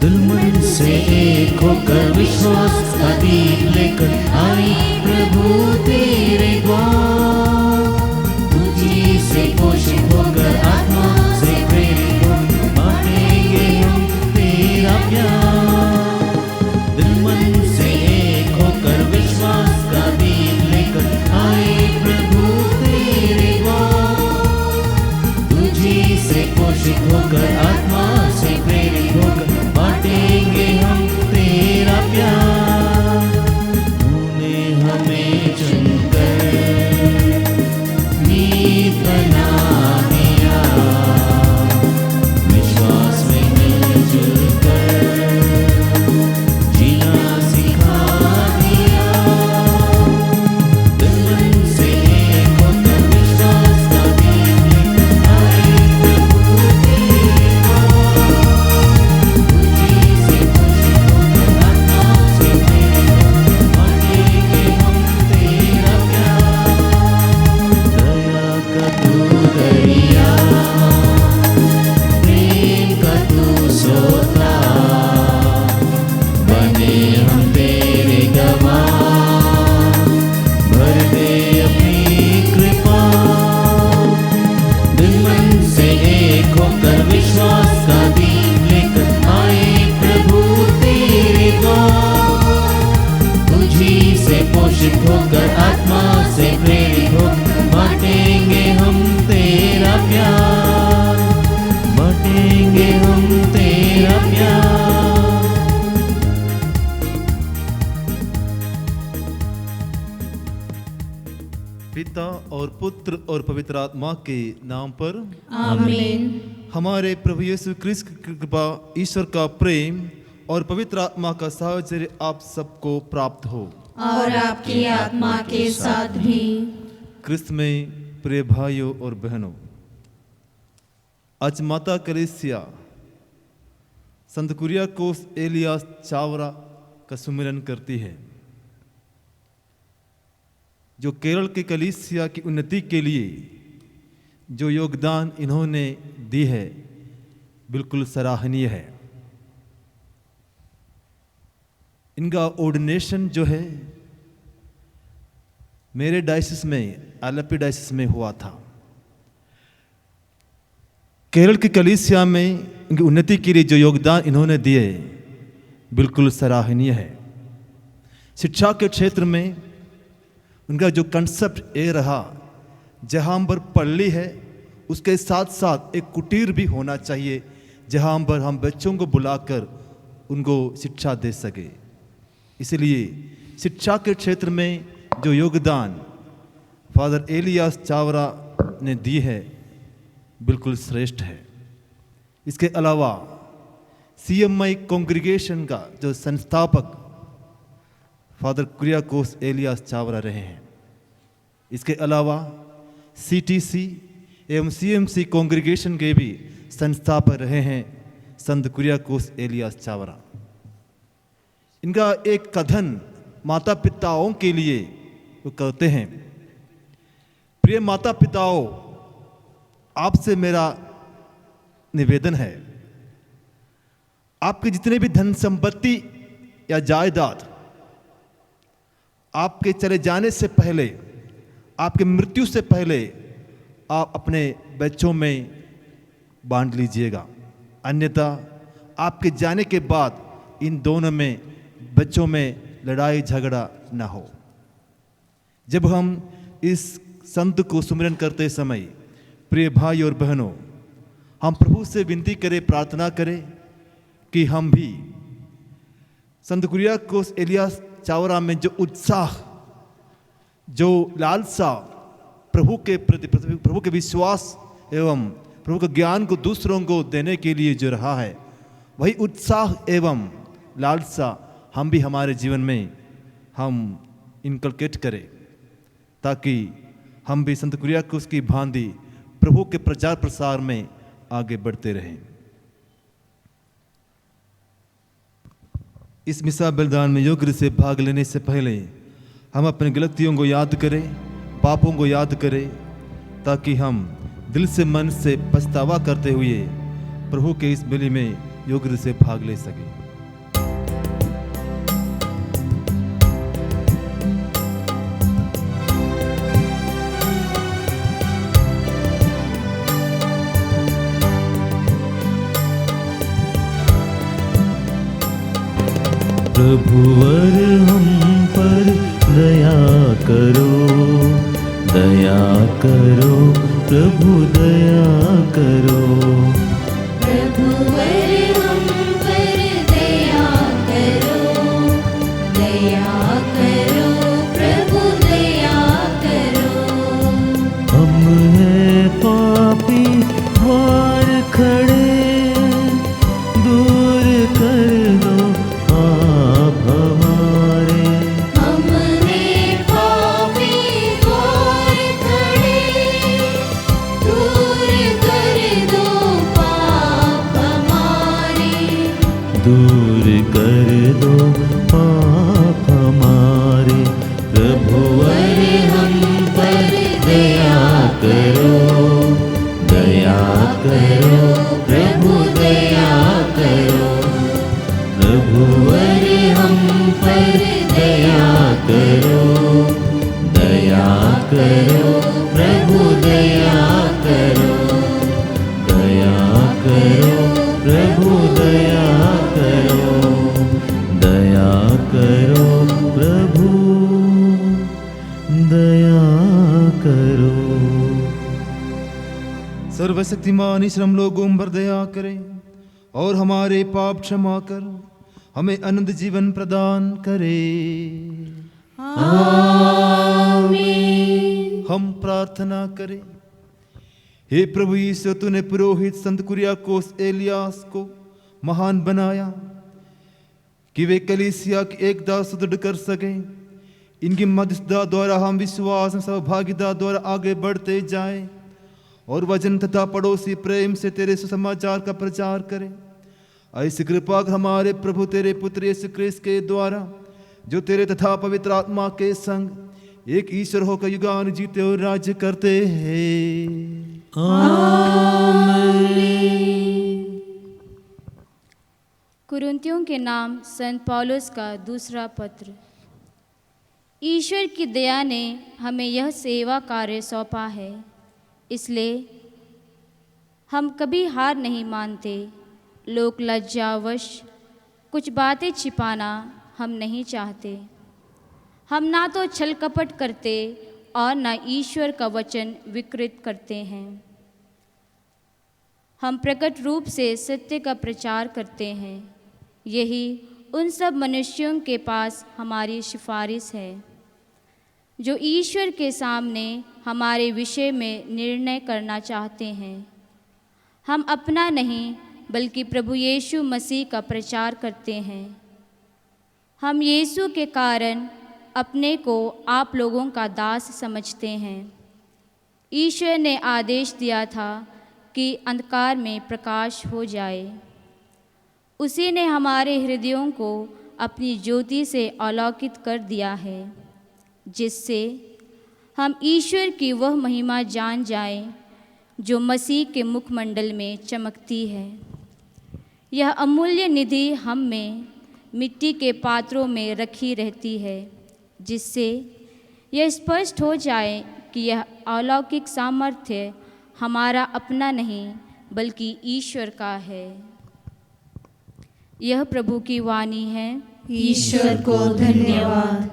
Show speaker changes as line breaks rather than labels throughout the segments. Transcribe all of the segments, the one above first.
दिल मन से एक होकर विश्वास का दीप लेकर आई प्रभु तेरे द्वार। तुझी से पोषित होकर आत्मा से प्रेरित होकर बांटेंगे हम तेरा प्यार। दिल मन से एक होकर विश्वास का दीप लेकर आए प्रभु तेरे द्वार। तुझी से पोषित होकर आत्मा से प्रेरित होकर बांटेंगे हम तेरा प्यार। तूने हमें चुनकर नीत बना दिया, विश्वास में मिलजुल कर जीना सिखा दिया। दिल मन से एक होकर विश्वास का दीप लेकर आए प्रभु तेरे द्वार। तुझी से पोषित होकर आत्मा से प्रेरित होकर बांटेंगे हम तेरा प्यार। दया का तू दरिया, प्रेम का तू सोता, बने हम तेरे गवाह, भर दे अपनी कृपा। दिल मन से एक होकर विश्वास का दीप लेकर आए प्रभु तेरे द्वार। तुझी से पोषित होकर आत्मा से प्रेरित होकर बांटेंगे हम तेरा प्यार, बांटेंगे हम तेरा प्यार।
पिता और पुत्र और पवित्र आत्मा के नाम पर
आमीन।
हमारे प्रभु यीशु क्रिस्त की कृपा, ईश्वर का प्रेम और पवित्र आत्मा का साहचर्य आप सबको प्राप्त हो।
और आपकी आत्मा के साथ भी।
क्रिस्त में प्रिय भाइयों और बहनों, आज माता कलीसिया संत कुरियाकोस एलियास चावरा का सुमिरन करती है, जो केरल की कलीसिया की उन्नति के लिए जो योगदान इन्होंने दी है बिल्कुल सराहनीय है। इनका ऑर्डिनेशन जो है मेरे डायसिस में, आलपी डायसिस में हुआ था। केरल की कलीसिया में इनकी उन्नति के लिए जो योगदान इन्होंने दिए बिल्कुल सराहनीय है। शिक्षा के क्षेत्र में उनका जो कंसेप्ट ये रहा, जहाँ पर पल्ली है उसके साथ साथ एक कुटीर भी होना चाहिए, जहाँ पर हम बच्चों को बुलाकर उनको शिक्षा दे सके। इसलिए शिक्षा के क्षेत्र में जो योगदान फादर एलियास चावरा ने दी है बिल्कुल श्रेष्ठ है। इसके अलावा CMI कांग्रीगेशन का जो संस्थापक फादर कुरियाकोस एलियास चावरा रहे हैं। इसके अलावा CTC एवं CMC कांग्रीगेशन के भी संस्थापक रहे हैं संत कुरियाकोस एलियास चावरा। इनका एक कथन माता पिताओं के लिए वो कहते हैं, प्रिय माता पिताओं, आपसे मेरा निवेदन है, आपके जितने भी धन संपत्ति या जायदाद आपके चले जाने से पहले, आपके मृत्यु से पहले आप अपने बच्चों में बांट लीजिएगा, अन्यथा आपके जाने के बाद इन दोनों में, बच्चों में लड़ाई झगड़ा ना हो। जब हम इस संत को सुमिरन करते समय प्रिय भाई और बहनों, हम प्रभु से विनती करें, प्रार्थना करें कि हम भी संत कुरियाकोस एलियास चावरा में जो उत्साह, जो लालसा प्रभु के प्रति, प्रभु के विश्वास एवं प्रभु के ज्ञान को दूसरों को देने के लिए जो रहा है, वही उत्साह एवं लालसा हम भी हमारे जीवन में हम इनकलकेट करें, ताकि हम भी संत कुरियाकोस की भांति प्रभु के प्रचार प्रसार में आगे बढ़ते रहें। इस मिसा बलिदान में योग्य से भाग लेने से पहले हम अपनी गलतियों को याद करें, पापों को याद करें, ताकि हम दिल से मन से पछतावा करते हुए प्रभु के इस बलि में योग्य रूप से भाग ले सके।
प्रभुवर हम पर दया करो, दया करो प्रभु दया करो।
प्रभुवर हम पर दया करो, दया करो प्रभु दया करो।
हम हैं पापी द्वार खड़े, दूर कर दो पाप हमारे।
हमने पापी द्वार खड़े, दूर कर दो पाप हमारे।
दूर कर दो पाप हमारे। प्रभुवर हम पर दया करो, दया करो प्रभु दया करो। प्रभुवर हम पर दया करो, दया करो प्रभु दया करो। दया करो प्रभु दया करो, दया करो प्रभु दया करो।
सर्वशक्तिमान ईश्वर हम लोगों पर दया करें और हमारे पाप क्षमा कर हमें अनंत जीवन प्रदान करे। हम प्रार्थना करें। हे प्रभु यीशु, तूने पुरोहित संत कुरियाकोस एलियास को महान बनाया कि वे कलीसिया की एकता सुदृढ़ कर सकें। इनकी मध्यस्थता द्वारा हम विश्वास और सहभागिता द्वारा आगे बढ़ते जाएं और वचन तथा पड़ोसी प्रेम से तेरे सुसमाचार का प्रचार करें। ऐसी कृपा कर हमारे प्रभु तेरे पुत्र यीशु ख्रिस्त के द्वारा, जो तेरे तथा पवित्र आत्मा के संग एक ईश्वर होकर युगान जीते और राज्य करते हैं।
कुरिन्थियों के नाम संत पौलुस का दूसरा पत्र। ईश्वर की दया ने हमें यह सेवा कार्य सौंपा है, इसलिए हम कभी हार नहीं मानते। लोक लज्जावश कुछ बातें छिपाना हम नहीं चाहते। हम ना तो छल कपट करते और ना ईश्वर का वचन विकृत करते हैं। हम प्रकट रूप से सत्य का प्रचार करते हैं। यही उन सब मनुष्यों के पास हमारी सिफारिश है जो ईश्वर के सामने हमारे विषय में निर्णय करना चाहते हैं। हम अपना नहीं बल्कि प्रभु यीशु मसीह का प्रचार करते हैं। हम यीशु के कारण अपने को आप लोगों का दास समझते हैं। ईश्वर ने आदेश दिया था कि अंधकार में प्रकाश हो जाए। उसी ने हमारे हृदयों को अपनी ज्योति से आलोकित कर दिया है, जिससे हम ईश्वर की वह महिमा जान जाएं जो मसीह के मुखमंडल में चमकती है। यह अमूल्य निधि हम में मिट्टी के पात्रों में रखी रहती है, जिससे यह स्पष्ट हो जाए कि यह अलौकिक सामर्थ्य हमारा अपना नहीं बल्कि ईश्वर का है। यह प्रभु की वाणी है।
ईश्वर को धन्यवाद।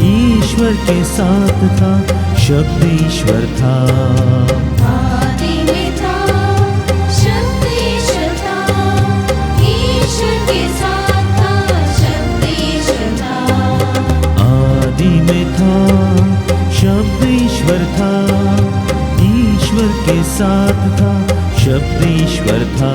ईश्वर के साथ था, शब्द ईश्वर था।
आदि में था, शब्द ईश्वर था, ईश्वर के साथ था, शब्द ईश्वर था।
आदि में था, शब्द ईश्वर था, ईश्वर के साथ था, शब्द ईश्वर था।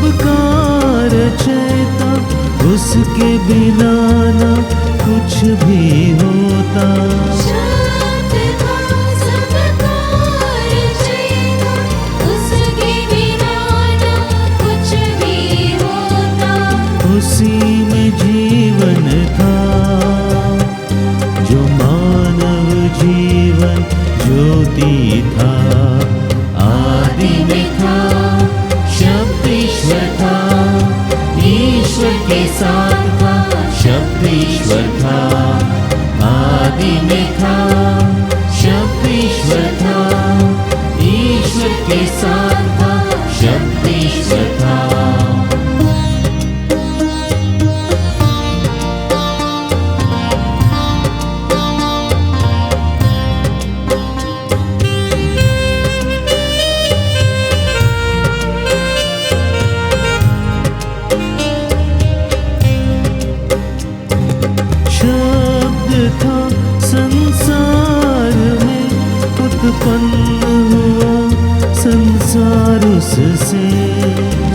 सबका रचयिता, उसके बिना न कुछ भी होता।
शब्द था सबका रचयिता, उसके बिना न कुछ भी होता।
उसी में जीवन था, जो मानव जीवन ज्योति था। आदि में था, शब्द ईश्वर था, ईश्वर के साथ था, शब्द ईश्वर था। आदि में था, शब्द ईश्वर था, ईश्वर के साथ था, शब्द ईश्वर था। शब्द था संसार में, उत्पन्न हुआ संसार उससे।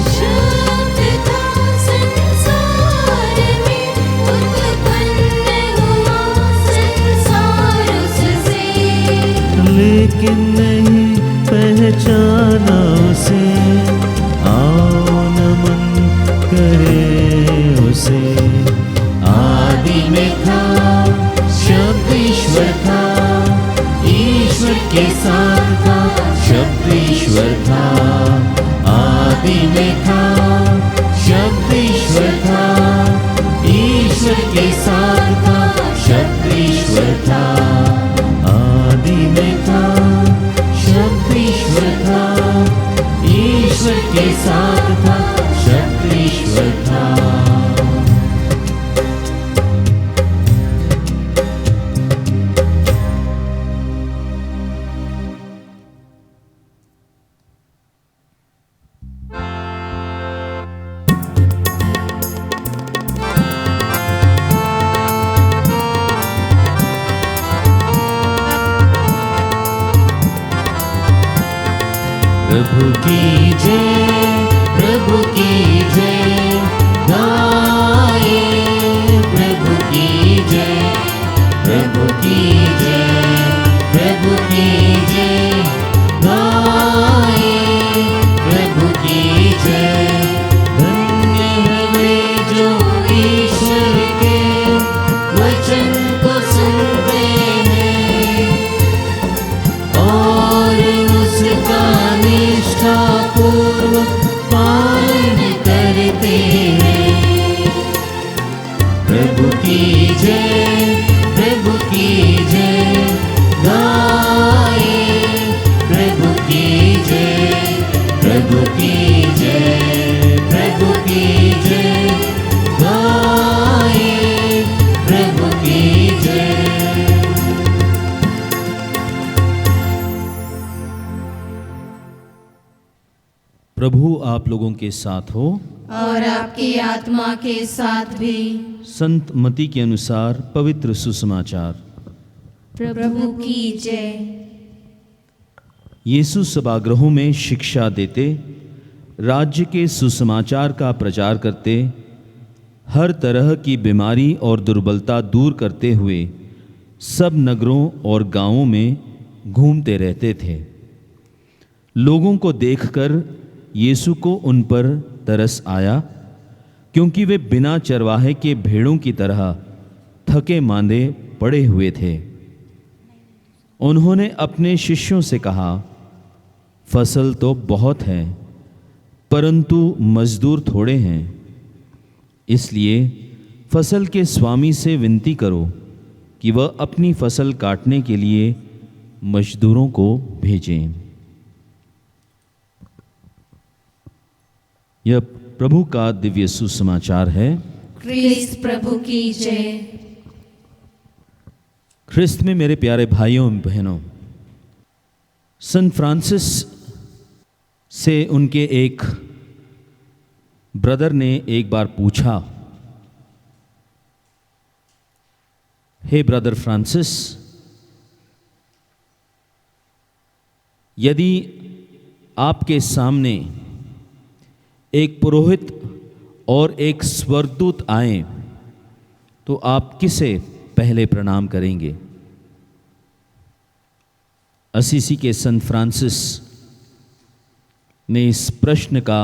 शब्द था संसार में, उत्पन्न हुआ संसार उससे।
लेकिन नहीं पहचाना उसे, आओ नमन करे उसे। आदि में था, शब्द ईश्वर था, ईश्वर के साथ था, शब्द ईश्वर था। आदि में था, शब्द ईश्वर था, ईश्वर के साथ था, शब्द ईश्वर था। आदि में था, शब्द ईश्वर था, ईश्वर के साथ था, शब्द ईश्वर था। प्रभु की जय, प्रभु की जय, गाए प्रभु की जय, प्रभु की जय, प्रभु की जय, गाए प्रभु की जय। धन्य है वे जो ईश्वर के वचन को सुनते हैं और उसका निष्ठापूर्वक पालन करते हैं। प्रभु की जय, प्रभु की जय, गाए प्रभु की जय, प्रभु की जय, प्रभु की जय, गाए प्रभु की जय।
प्रभु आप लोगों के साथ हो
और आपकी आत्मा के साथ भी।
संत मती के अनुसार पवित्र सुसमाचार।
प्रभु की जय।
यीशु सभागृहों में शिक्षा देते, राज्य के सुसमाचार का प्रचार करते, हर तरह की बीमारी और दुर्बलता दूर करते हुए सब नगरों और गांवों में घूमते रहते थे। लोगों को देखकर यीशु को उन पर तरस आया, क्योंकि वे बिना चरवाहे के भेड़ों की तरह थके मांदे पड़े हुए थे। उन्होंने अपने शिष्यों से कहा, फसल तो बहुत है, परंतु मजदूर थोड़े हैं। इसलिए फसल के स्वामी से विनती करो कि वह अपनी फसल काटने के लिए मजदूरों को भेजें। यह प्रभु का दिव्य सुसमाचार है।
क्रिस्त प्रभु की जय।
ख्रिस्त में मेरे प्यारे भाइयों एवं बहनों, संत फ्रांसिस से उनके एक ब्रदर ने एक बार पूछा, हे ब्रदर फ्रांसिस, यदि आपके सामने एक पुरोहित और एक स्वर्गदूत आए तो आप किसे पहले प्रणाम करेंगे? असीसी के संत फ्रांसिस ने इस प्रश्न का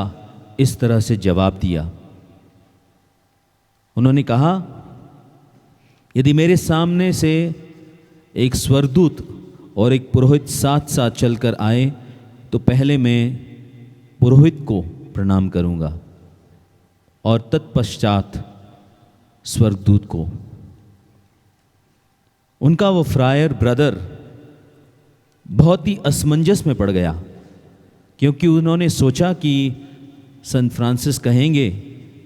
इस तरह से जवाब दिया। उन्होंने कहा, यदि मेरे सामने से एक स्वर्गदूत और एक पुरोहित साथ साथ चलकर आए तो पहले मैं पुरोहित को प्रणाम करूंगा और तत्पश्चात स्वर्गदूत को। उनका वो फ्रायर ब्रदर बहुत ही असमंजस में पड़ गया, क्योंकि उन्होंने सोचा कि संत फ्रांसिस कहेंगे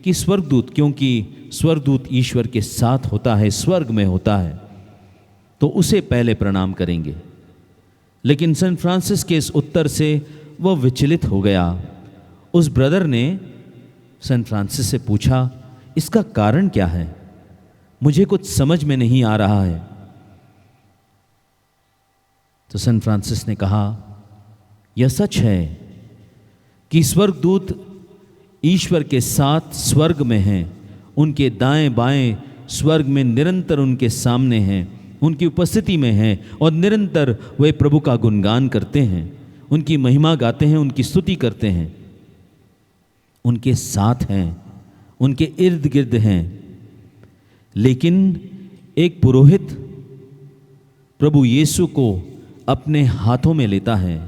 कि स्वर्गदूत, क्योंकि स्वर्गदूत ईश्वर के साथ होता है, स्वर्ग में होता है, तो उसे पहले प्रणाम करेंगे। लेकिन संत फ्रांसिस के इस उत्तर से वह विचलित हो गया। उस ब्रदर ने संत फ्रांसिस से पूछा, इसका कारण क्या है? मुझे कुछ समझ में नहीं आ रहा है। तो संत फ्रांसिस ने कहा, यह सच है कि स्वर्गदूत ईश्वर के साथ स्वर्ग में हैं, उनके दाएं बाएं स्वर्ग में निरंतर उनके सामने हैं, उनकी उपस्थिति में हैं और निरंतर वे प्रभु का गुणगान करते हैं, उनकी महिमा गाते हैं, उनकी स्तुति करते हैं, उनके साथ हैं, उनके इर्द गिर्द हैं। लेकिन एक पुरोहित प्रभु यीशु को अपने हाथों में लेता है,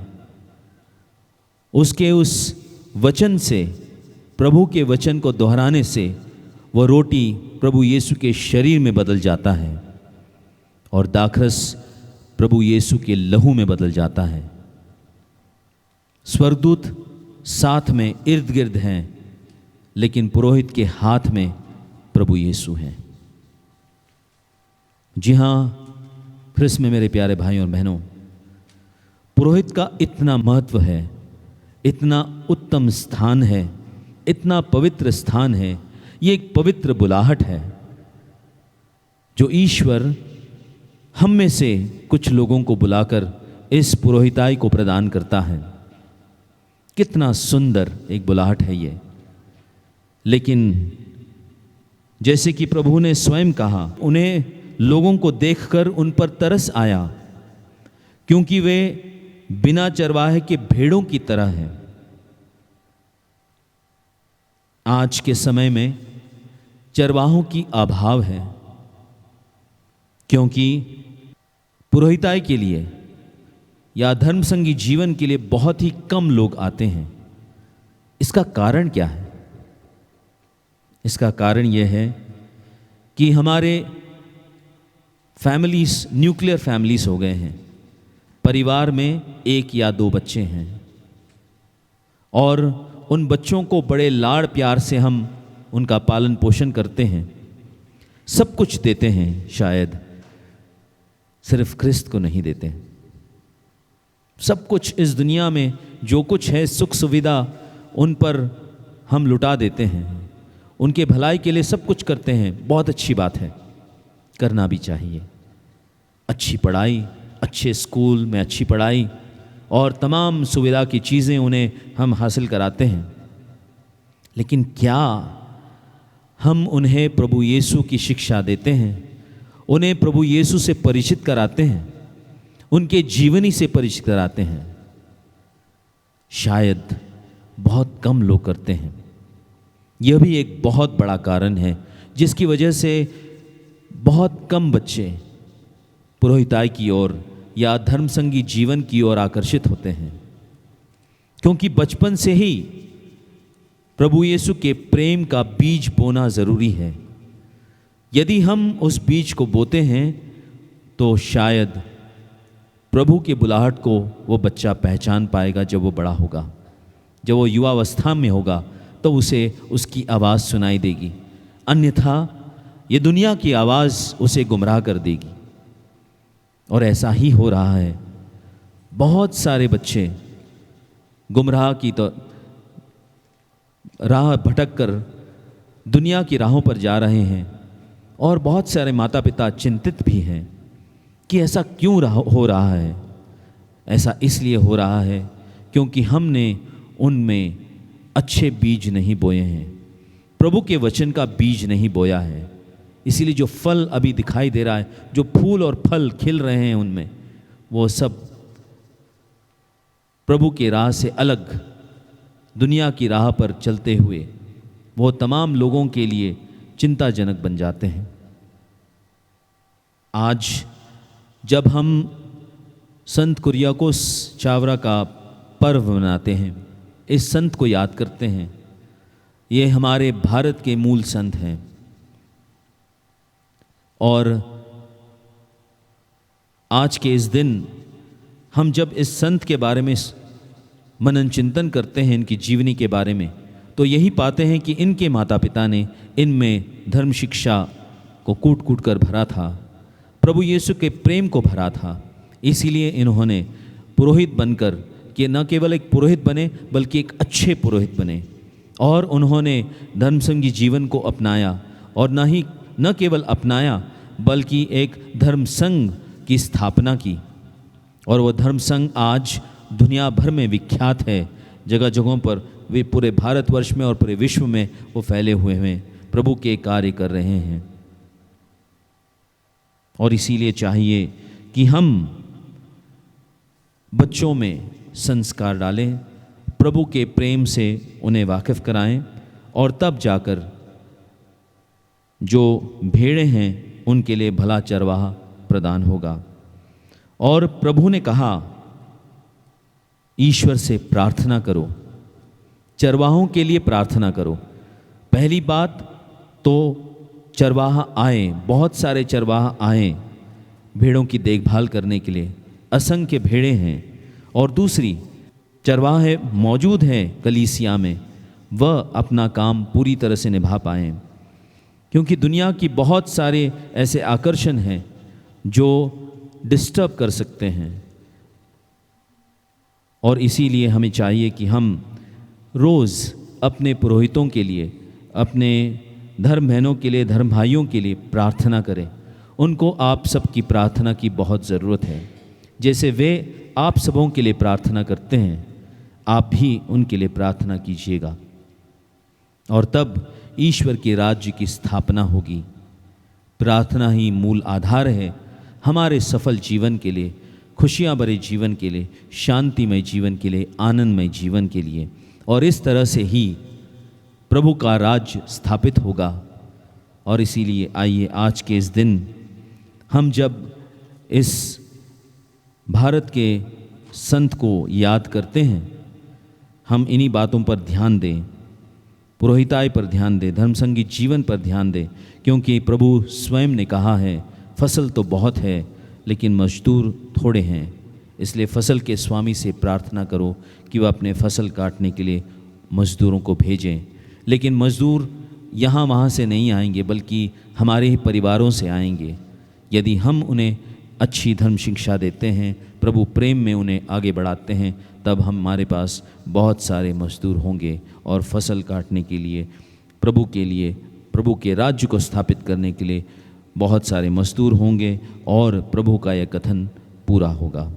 उसके उस वचन से, प्रभु के वचन को दोहराने से वह रोटी प्रभु यीशु के शरीर में बदल जाता है और दाखरस प्रभु यीशु के लहू में बदल जाता है। स्वर्गदूत साथ में इर्द गिर्द हैं, लेकिन पुरोहित के हाथ में प्रभु यीशु हैं। जी हाँ, ख्रिस्त में मेरे प्यारे भाइयों और बहनों, पुरोहित का इतना महत्व है, इतना उत्तम स्थान है, इतना पवित्र स्थान है। ये एक पवित्र बुलाहट है जो ईश्वर हम में से कुछ लोगों को बुलाकर इस पुरोहिताई को प्रदान करता है। कितना सुंदर एक बुलाहट है ये। लेकिन जैसे कि प्रभु ने स्वयं कहा, उन्हें लोगों को देखकर उन पर तरस आया, क्योंकि वे बिना चरवाहे के भेड़ों की तरह हैं। आज के समय में चरवाहों की अभाव है, क्योंकि पुरोहिताई के लिए या धर्मसंगी जीवन के लिए बहुत ही कम लोग आते हैं। इसका कारण क्या है? इसका कारण यह है कि हमारे फैमिलीज न्यूक्लियर फैमिलीज हो गए हैं। परिवार में एक या दो बच्चे हैं और उन बच्चों को बड़े लाड़ प्यार से हम उनका पालन पोषण करते हैं, सब कुछ देते हैं, शायद सिर्फ ख्रिस्त को नहीं देते। सब कुछ इस दुनिया में जो कुछ है, सुख सुविधा, उन पर हम लुटा देते हैं, उनके भलाई के लिए सब कुछ करते हैं। बहुत अच्छी बात है, करना भी चाहिए। अच्छी पढ़ाई, अच्छे स्कूल में अच्छी पढ़ाई और तमाम सुविधा की चीज़ें उन्हें हम हासिल कराते हैं। लेकिन क्या हम उन्हें प्रभु यीशु की शिक्षा देते हैं? उन्हें प्रभु यीशु से परिचित कराते हैं, उनके जीवनी से परिचित कराते हैं? शायद बहुत कम लोग करते हैं। यह भी एक बहुत बड़ा कारण है जिसकी वजह से बहुत कम बच्चे पुरोहिताई की ओर या धर्मसंगी जीवन की ओर आकर्षित होते हैं, क्योंकि बचपन से ही प्रभु यीशु के प्रेम का बीज बोना ज़रूरी है। यदि हम उस बीज को बोते हैं तो शायद प्रभु के बुलाहट को वो बच्चा पहचान पाएगा जब वो बड़ा होगा। जब वो युवावस्था में होगा तो उसे उसकी आवाज़ सुनाई देगी, अन्यथा ये दुनिया की आवाज़ उसे गुमराह कर देगी। और ऐसा ही हो रहा है। बहुत सारे बच्चे गुमराह की तो राह भटक कर दुनिया की राहों पर जा रहे हैं, और बहुत सारे माता पिता चिंतित भी हैं कि ऐसा क्यों हो रहा है। ऐसा इसलिए हो रहा है क्योंकि हमने उनमें अच्छे बीज नहीं बोए हैं, प्रभु के वचन का बीज नहीं बोया है। इसीलिए जो फल अभी दिखाई दे रहा है, जो फूल और फल खिल रहे हैं उनमें, वो सब प्रभु के राह से अलग दुनिया की राह पर चलते हुए वो तमाम लोगों के लिए चिंताजनक बन जाते हैं। आज जब हम संत कुरियाकोस चावरा का पर्व मनाते हैं, इस संत को याद करते हैं। ये हमारे भारत के मूल संत हैं और आज के इस दिन हम जब इस संत के बारे में मनन चिंतन करते हैं, इनकी जीवनी के बारे में, तो यही पाते हैं कि इनके माता पिता ने इनमें धर्म शिक्षा को कूट कूट कर भरा था, प्रभु यीशु के प्रेम को भरा था। इसीलिए इन्होंने पुरोहित बनकर कि न केवल एक पुरोहित बने बल्कि एक अच्छे पुरोहित बने और उन्होंने धर्मसंगी जीवन को अपनाया और न केवल अपनाया बल्कि एक धर्म संघ की स्थापना की। और वह धर्म संघ आज दुनिया भर में विख्यात है, जगह जगहों पर वे पूरे भारतवर्ष में और पूरे विश्व में वो फैले हुए हैं, प्रभु के कार्य कर रहे हैं। और इसीलिए चाहिए कि हम बच्चों में संस्कार डालें, प्रभु के प्रेम से उन्हें वाकिफ़ कराएं और तब जाकर जो भेड़ें हैं उनके लिए भला चरवाहा प्रदान होगा। और प्रभु ने कहा ईश्वर से प्रार्थना करो, चरवाहों के लिए प्रार्थना करो। पहली बात तो चरवाहा आए, बहुत सारे चरवाहा आए भेड़ों की देखभाल करने के लिए, असंख्य भेड़े हैं। और दूसरी, चरवाहे मौजूद हैं कलीसिया में, वह अपना काम पूरी तरह से निभा पाएँ, क्योंकि दुनिया की बहुत सारे ऐसे आकर्षण हैं जो डिस्टर्ब कर सकते हैं। और इसीलिए हमें चाहिए कि हम रोज़ अपने पुरोहितों के लिए, अपने धर्म बहनों के लिए, धर्म भाइयों के लिए प्रार्थना करें। उनको आप सबकी प्रार्थना की बहुत ज़रूरत है। जैसे वे आप सबों के लिए प्रार्थना करते हैं, आप भी उनके लिए प्रार्थना कीजिएगा और तब ईश्वर के राज्य की स्थापना होगी। प्रार्थना ही मूल आधार है हमारे सफल जीवन के लिए, खुशियाँ भरे जीवन के लिए, शांतिमय जीवन के लिए, आनंदमय जीवन के लिए। और इस तरह से ही प्रभु का राज्य स्थापित होगा। और इसीलिए आइए आज के इस दिन हम जब इस भारत के संत को याद करते हैं, हम इन्हीं बातों पर ध्यान दें, पुरोहिताई पर ध्यान दें, धर्मसंगी जीवन पर ध्यान दें, क्योंकि प्रभु स्वयं ने कहा है फसल तो बहुत है लेकिन मजदूर थोड़े हैं। इसलिए फसल के स्वामी से प्रार्थना करो कि वह अपने फसल काटने के लिए मजदूरों को भेजें। लेकिन मजदूर यहाँ वहाँ से नहीं आएंगे बल्कि हमारे ही परिवारों से आएंगे। यदि हम उन्हें अच्छी धर्म शिक्षा देते हैं, प्रभु प्रेम में उन्हें आगे बढ़ाते हैं, तब हमारे पास बहुत सारे मजदूर होंगे और फसल काटने के लिए, प्रभु के राज्य को स्थापित करने के लिए बहुत सारे मजदूर होंगे और प्रभु का यह कथन पूरा होगा।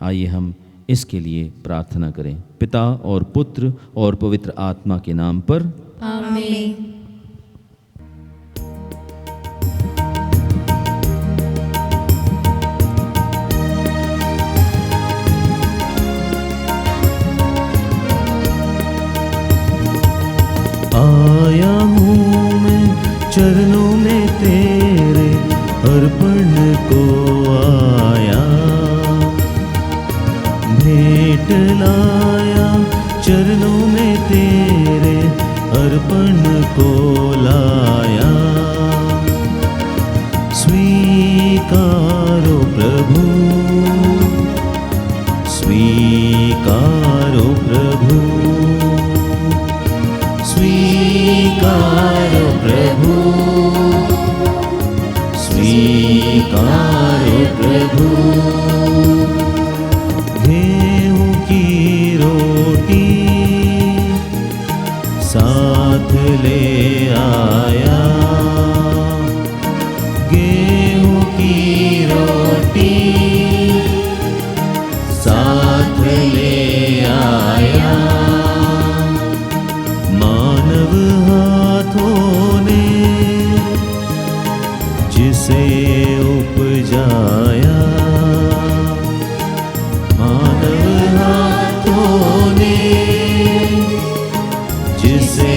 आइए हम इसके लिए प्रार्थना करें। पिता और पुत्र और पवित्र आत्मा के नाम पर
आमीन।
आया हूँ मैं चरणों में तेरे, अर्पण को आया, भेंट लाया चरणों में तेरे, अर्पण को लाया। स्वीकारो प्रभु, स्वीकारो प्रभु, स्वीकारो प्रभु, स्वीकारो प्रभु। गेहूं की रोटी साथ ले आया, गेहूं की रोटी साथ ले आया। मानव हाथों ने जिसे उपजाया, मानव हाथों ने जिसे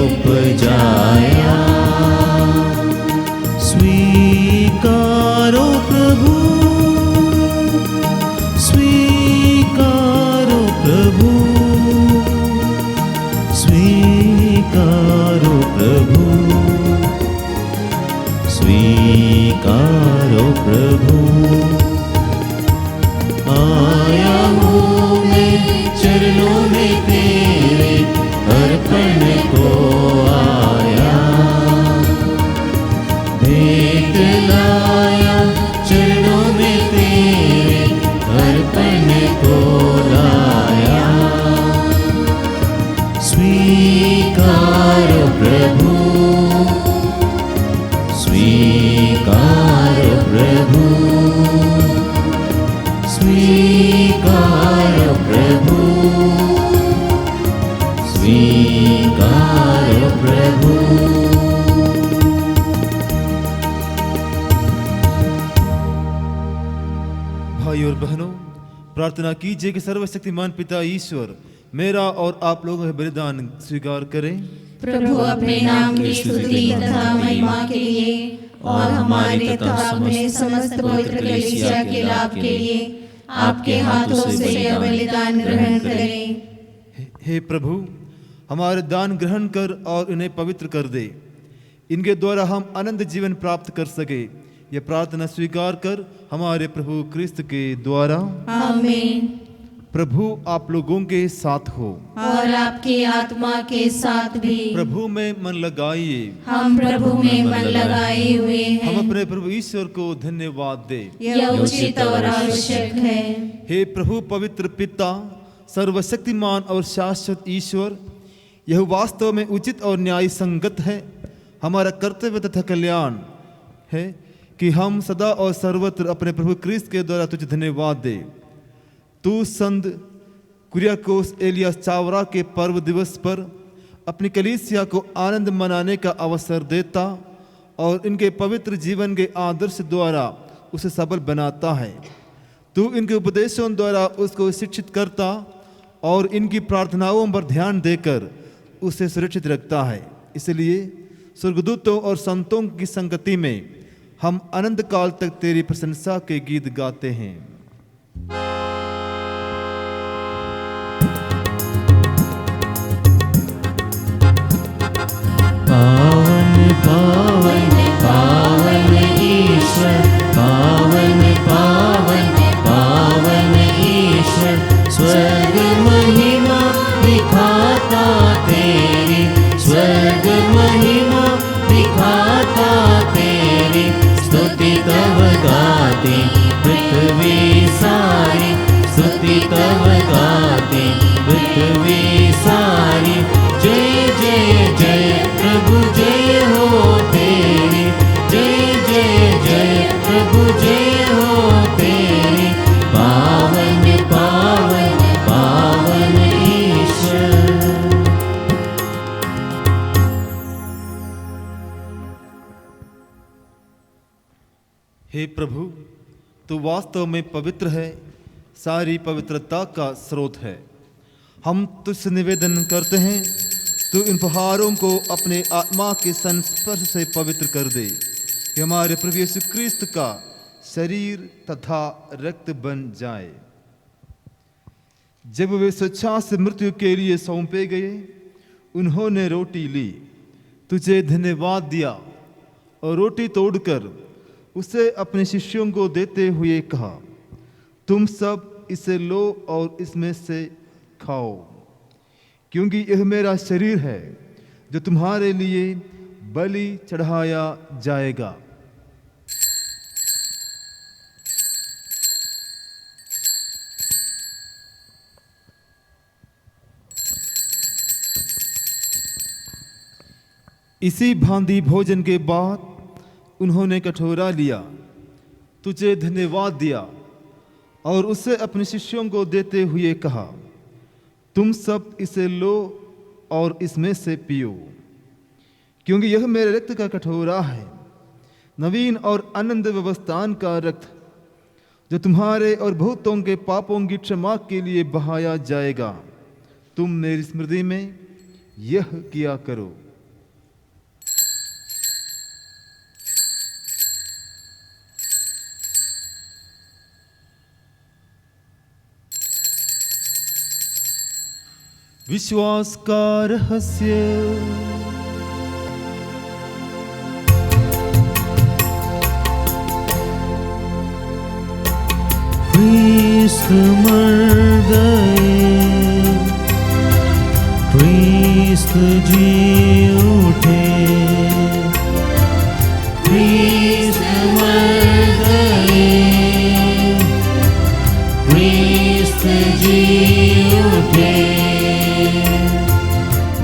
उपजाया, स्वीकारो प्रभु, स्वीकारो प्रभु, स्वीकारो प्रभु, स्वीकारो प्रभु। आया हूँ मैं चरणों में तेरे, अर्पण को आया, भेंट लाया चरणों में तेरे, अर्पण को लाया, स्वीकारो प्रभु, स्वीकारो प्रभु, स्वीकारो प्रभु, स्वीकारो प्रभु।
भाई और बहनों, प्रार्थना कीजिए कि सर्वशक्तिमान पिता ईश्वर मेरा और आप लोगों का बलिदान स्वीकार करें।
प्रभु अपने नाम की स्तुति तथा महिमा के लिए और हमारे तथा अपने समस्त पवित्र कलीसिया के लाभ के लिए आपके हाथों से यह बलिदान ग्रहण करें।
हे प्रभु, हमारे दान ग्रहण कर और इन्हें पवित्र कर दे, इनके द्वारा हम अनंत जीवन प्राप्त कर सके। यह प्रार्थना स्वीकार कर हमारे प्रभु क्रिस्त के द्वारा।
आमीन।
प्रभु आप लोगों के साथ हो
और आपकी आत्मा के साथ भी।
प्रभु में मन लगाइए।
हम प्रभु में मन लगाए हुए
हम
हैं।
अपने प्रभु ईश्वर को धन्यवाद दे।
यह उचित और आवश्यक है।
हे प्रभु पवित्र पिता, सर्वशक्तिमान और शाश्वत ईश्वर, यह वास्तव में उचित और न्याय संगत है, हमारा कर्तव्य तथा कल्याण है कि हम सदा और सर्वत्र अपने प्रभु क्रिस्त के द्वारा तुझे धन्यवाद दे। तू संत कुरियाकोस एलियास चावरा के पर्व दिवस पर अपनी कलीसिया को आनंद मनाने का अवसर देता और इनके पवित्र जीवन के आदर्श द्वारा उसे सबल बनाता है। तू इनके उपदेशों द्वारा उसको शिक्षित करता और इनकी प्रार्थनाओं पर ध्यान देकर उसे सुरक्षित रखता है। इसलिए स्वर्गदूतों और संतों की संगति में हम अनंत काल तक तेरी प्रशंसा के गीत गाते हैं।
पावन पावन पावन ईश्वर, पावन पावन पावन ईश्वर, स्वर्ग महिमा दिखाता तेरी, स्वर्ग महिमा दिखाता तेरी, स्तुति तव गाती पृथ्वी सारी, स्तुति तव गाती पृथ्वी सारी। जय जय जय प्रभु जय हो तेरी, जय जय जय प्रभु जय हो तेरी, पावन पावन पावन ईश्वर।
हे प्रभु, तू वास्तव में पवित्र है, सारी पवित्रता का स्रोत है। हम तुझसे निवेदन करते हैं, तू इन उपहारों को अपने आत्मा के संस्पर्श से पवित्र कर दे, कि हमारे प्रभु यीशु क्रिस्त का शरीर तथा रक्त बन जाए। जब वे स्वेच्छा से मृत्यु के लिए सौंपे गए, उन्होंने रोटी ली, तुझे धन्यवाद दिया और रोटी तोड़कर उसे अपने शिष्यों को देते हुए कहा, तुम सब इसे लो और इसमें से खाओ, क्योंकि यह मेरा शरीर है जो तुम्हारे लिए बलि चढ़ाया जाएगा। इसी भांति भोजन के बाद उन्होंने कटोरा लिया, तुझे धन्यवाद दिया और उसे अपने शिष्यों को देते हुए कहा, तुम सब इसे लो और इसमें से पियो, क्योंकि यह मेरे रक्त का कटोरा है, नवीन और अनंत व्यवस्थान का रक्त, जो तुम्हारे और बहुतों के पापों की क्षमा के लिए बहाया जाएगा। तुम मेरी स्मृति में यह किया करो। विश्वास का रहस्य।
ख्रीस्त मर गए, ख्रीस्त जी उठे, ख्रीस्त मर गए, ख्रीस्त जी उठे,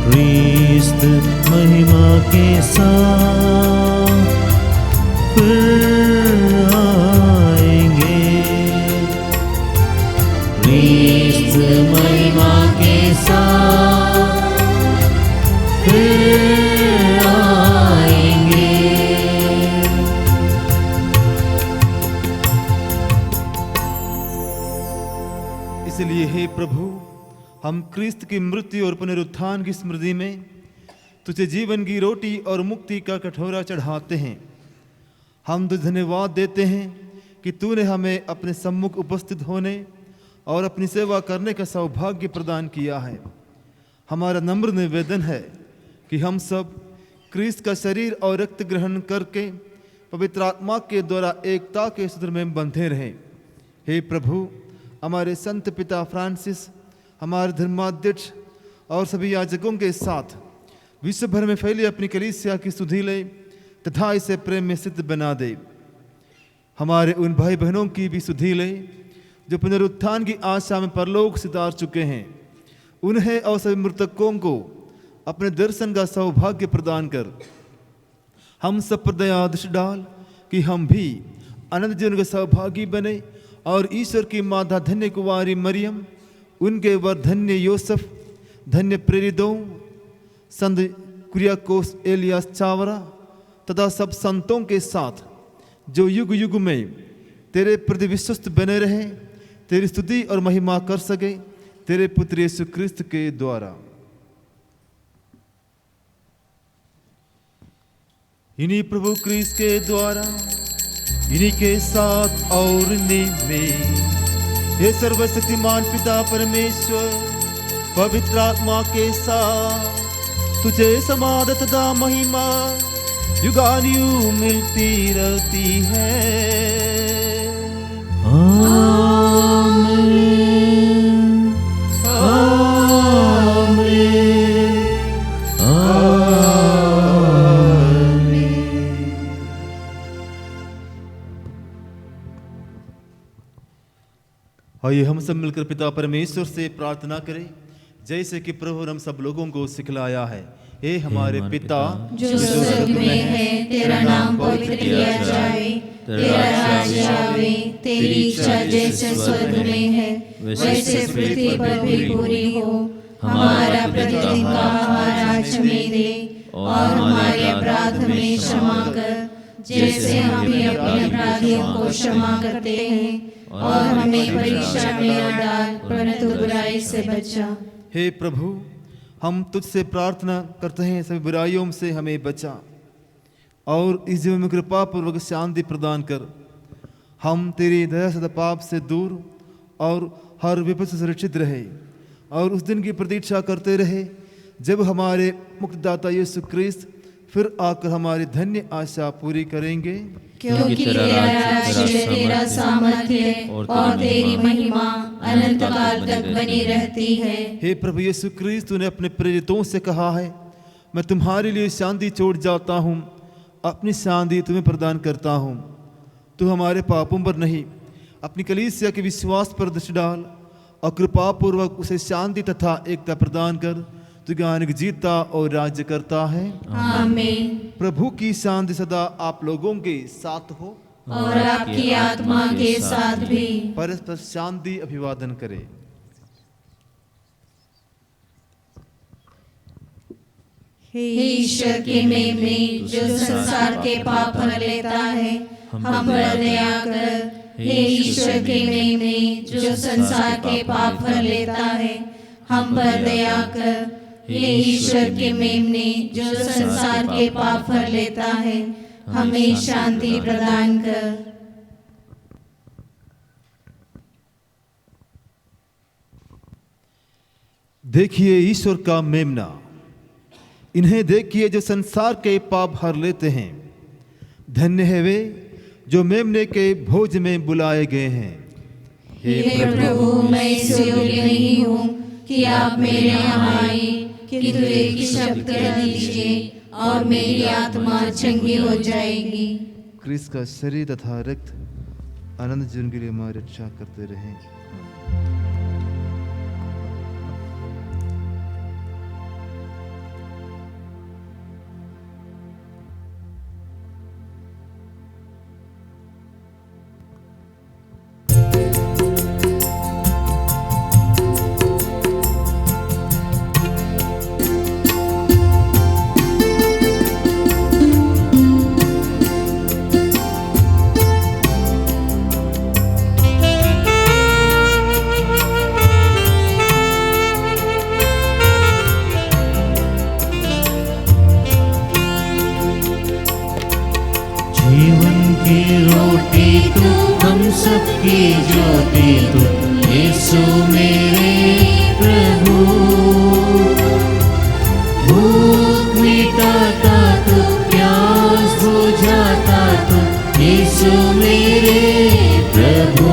ख्रीस्त महिमा के साथ फिर आएंगे, ख्रीस्त महिमा के साथ फिर आएंगे।
इसलिए हे प्रभु, हम क्रिस्त की मृत्यु और पुनरुत्थान की स्मृति में तुझे जीवन की रोटी और मुक्ति का कटोरा चढ़ाते हैं। हम तुझे धन्यवाद देते हैं कि तूने हमें अपने सम्मुख उपस्थित होने और अपनी सेवा करने का सौभाग्य प्रदान किया है। हमारा नम्र निवेदन है कि हम सब क्रिस्त का शरीर और रक्त ग्रहण करके पवित्र आत्मा के द्वारा एकता के सूत्र में बंधे रहें। हे प्रभु, हमारे संत पिता फ्रांसिस, हमारे धर्माध्यक्ष और सभी याजकों के साथ विश्व भर में फैली अपनी कलीसिया की सुधि ले तथा इसे प्रेम में सिद्ध बना दे। हमारे उन भाई बहनों की भी सुधि ले जो पुनरुत्थान की आशा में परलोक सिधार चुके हैं। उन्हें और सभी मृतकों को अपने दर्शन का सौभाग्य प्रदान कर हम सब पर दया दृष्टि डाल कि हम भी अनंत जीवन के सौभागी बने और ईश्वर की माता धन्य कुंवारी मरियम, उनके वर धन्य योसेफ, धन्य प्रेरितों, संत कुरियाकोस एलियास चावरा तथा सब संतों के साथ जो युग युग में तेरे प्रति विश्वस्त बने रहे, तेरी स्तुति और महिमा कर सके, तेरे पुत्र यीशु क्रिस्त के द्वारा। इन्हीं प्रभु क्रिस्त के द्वारा, इन्हीं के साथ और इन्हीं में हे सर्वशक्तिमान पिता परमेश्वर पवित्र आत्मा के साथ तुझे समाद तथा महिमा युगानुयुग मिलती रहती है। आइए हम सब मिलकर पिता परमेश्वर से प्रार्थना करें, जैसे कि प्रभु ने हम सब लोगों को सिखलाया है। हे हमारे पिता
जो स्वर्ग में है, तेरा नाम पवित्र किया जाए, तेरा राज्य आवे, तेरी इच्छा जैसे स्वर्ग में है वैसे पृथ्वी पर भी पूरी हो। हमारा प्रतिदिन का आहार आज हमें दे और हमारे अपराध हमें क्षमा कर, जैसे हम भी अपने अपराधियों को क्षमा करते हैं, और हमें परीक्षा में न डाल परंतु बुराई से बचा।
हे प्रभु, हम तुझसे प्रार्थना करते हैं सभी बुराइयों से हमें बचा और इस जीवन में कृपा पूर्वक शांति प्रदान कर। हम तेरी दया से पाप से दूर और हर विपद से सुरक्षित रहे और उस दिन की प्रतीक्षा करते रहे जब हमारे मुक्तिदाता यीशु क्रिस्त फिर आकर हमारी धन्य आशा पूरी करेंगे।
क्योंकि तेरा राज्य, तेरा सामर्थ्य और तेरी महिमा अनंत काल तक बनी रहती है।
हे प्रभु यीशु क्रिस्त, तूने अपने प्रेरितों से कहा है, मैं तुम्हारे लिए शांति छोड़ जाता हूँ, अपनी शांति तुम्हें प्रदान करता हूँ। तू हमारे पापों पर नहीं, अपनी कलीसिया के विश्वास पर दृष्टि डाल और कृपा पूर्वक उसे शांति तथा एकता प्रदान कर। तू ज्ञान जीता और राज्य करता है।
आमीन।
प्रभु की शांति सदा आप लोगों के साथ हो
और आपकी आत्मा के साथ भी।
परस्पर शांति अभिवादन करें।
हे ईश्वर के मेमने जो संसार के पाप हर लेता है, हम पर दया कर। हे ईश्वर के मेमने जो संसार के पाप हर लेता है, हम पर दया कर। हे ईश्वर के मेमने जो संसार के पाप हर लेता है, हमें शांति प्रदान कर।
देखिए ईश्वर का मेमना, इन्हें देखिए जो संसार के पाप हर लेते हैं। धन्य है वे जो मेमने के भोज में बुलाए गए हैं।
हे प्रभु, मैं इस योग्य नहीं हूँ कि आप मेरे यहाँ आए, किंतु एक शब्द कह दीजिए और मेरी आत्मा चंगी हो जाएगी।
क्रिस्त का शरीर तथा रक्त अनंत जीवन के लिए हमारी रक्षा करते रहें।
जीवन की रोटी तू, हम सबकी ज्योति तू, यीशु मेरे प्रभु। भूख मिटाता तू, प्यास बुझाता तू, यीशु मेरे प्रभु।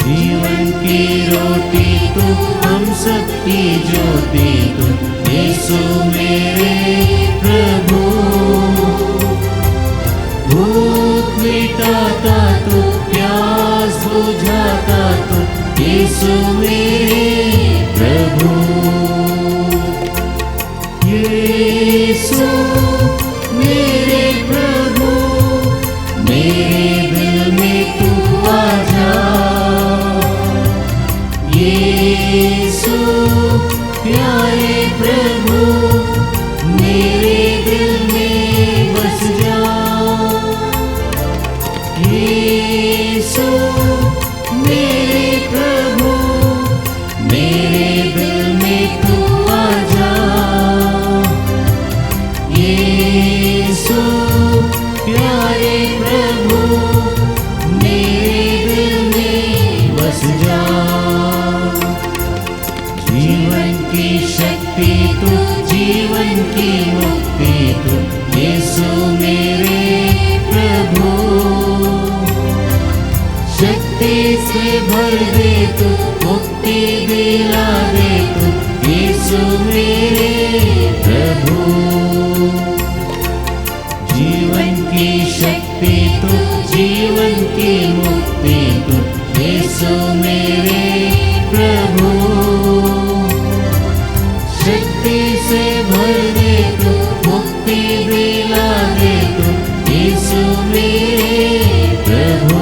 जीवन की रोटी तू, हम सबकी ज्योति तू, यीशु मेरे प्रभु। भूख मिटाता तू, प्यास बुझाता तू, यीशु मेरे प्रभु। यीशु मेरे प्रभु, मेरे दिल में तू आ जा। यीशु प्यारे प्रभु, मेरे दिल में बस जा। यीशु मेरे प्रभु, मेरे दिल में तू आ जा। यीशु प्यारे प्रभु, मेरे दिल में बस जा। जीवन की शक्ति तू, जीवन की मुक्ति तू, यीशु मेरे प्रभु। शक्ति से भर दे तू, मुक्ति दिला दे तू, यीशु मेरे प्रभु। जीवन की शक्ति तू, जीवन की मुक्ति तू, यीशु मेरे प्रभु। शक्ति से भर दे तू, मुक्ति दिला दे तू, यीशु मेरे प्रभु।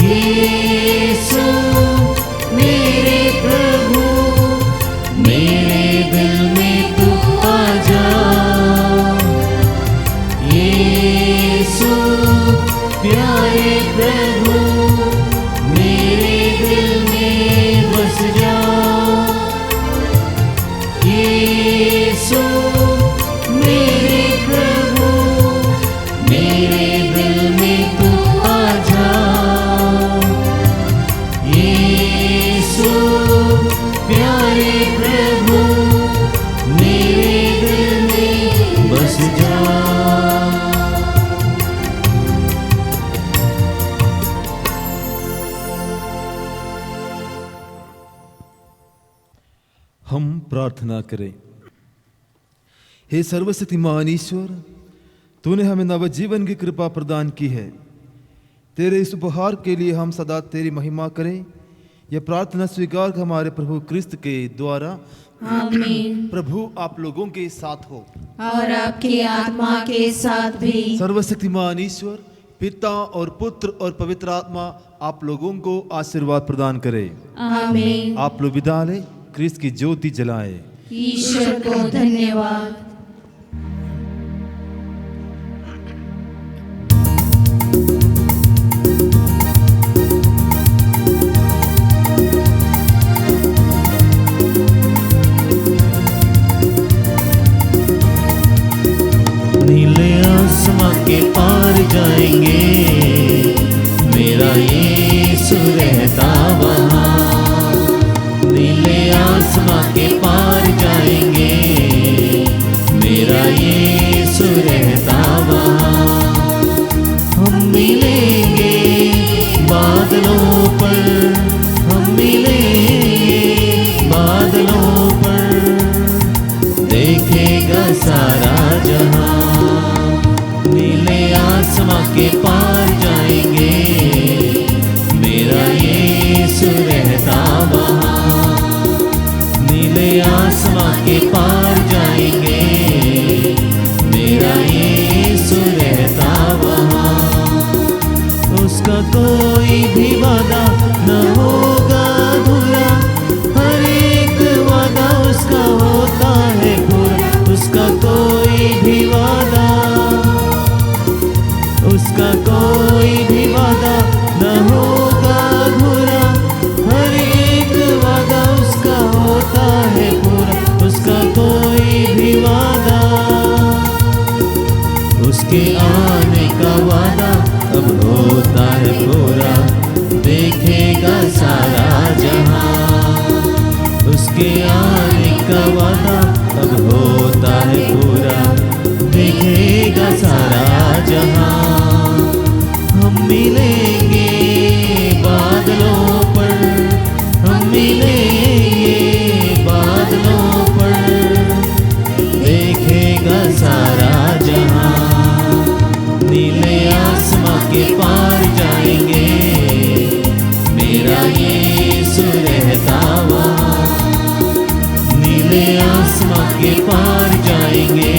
यीशु मेरे प्रभु, मेरे दिल में तू आ जा। यीशु प्यारे प्रभु, मेरे दिल में बस जा। यीशु मेरे प्रभु, मेरे दिल में तू आ जा। यीशु प्यारे प्रभु, मेरे दिल में बस जा।
हम प्रार्थना करें। हे सर्वशक्तिमान ईश्वर, तूने हमें नवजीवन की कृपा प्रदान की है। तेरे इस उपहार के लिए हम सदा तेरी महिमा करें। यह प्रार्थना स्वीकार कर हमारे प्रभु क्रिस्त के द्वारा।
आमीन।
प्रभु आप लोगों के साथ हो
और आपकी आत्मा के साथ भी।
सर्वशक्तिमान ईश्वर पिता और पुत्र और पवित्र आत्मा आप लोगों को आशीर्वाद प्रदान करे।
आमीन।
आप लोग विदा लें। क्रिस्त की ज्योति जलाए।
ईश्वर को धन्यवाद।
नीले आसमां के पार जाएंगे, मेरा यीशु रहता वहाँ। नीले आसमां के पार जाएंगे, मेरा यीशु रहता वहाँ। हम मिलेंगे बादलों पर, हम मिलेंगे बादलों पर, देखेगा सारा जहां। नीले आसमां के पार जाएंगे, मेरा यीशु रहता वहाँ। नीले आसमां के पार जाएंगे, मेरा यीशु रहता वहाँ। उसका कोई भी वादा न होगा अधूरा, हर एक वादा उसका होता है पूरा। उसका कोई भी वादा, उसका कोई भी वादा न होगा अधूरा, हर एक वादा उसका होता है पूरा। उसका कोई भी वादा, उसके आने का वादा अब होता है पूरा, देखेगा सारा जहां। उसके आने का वादा अब होता है पूरा, देखेगा सारा जहां। हम मिलेंगे बादलों पर, हम मिलेंगे बादलों पर, देखेगा सारा जहां। नीले आसमां के पार जाएंगे, मेरा यीशु रहता वहाँ। नीले आसमां के पार जाएंगे,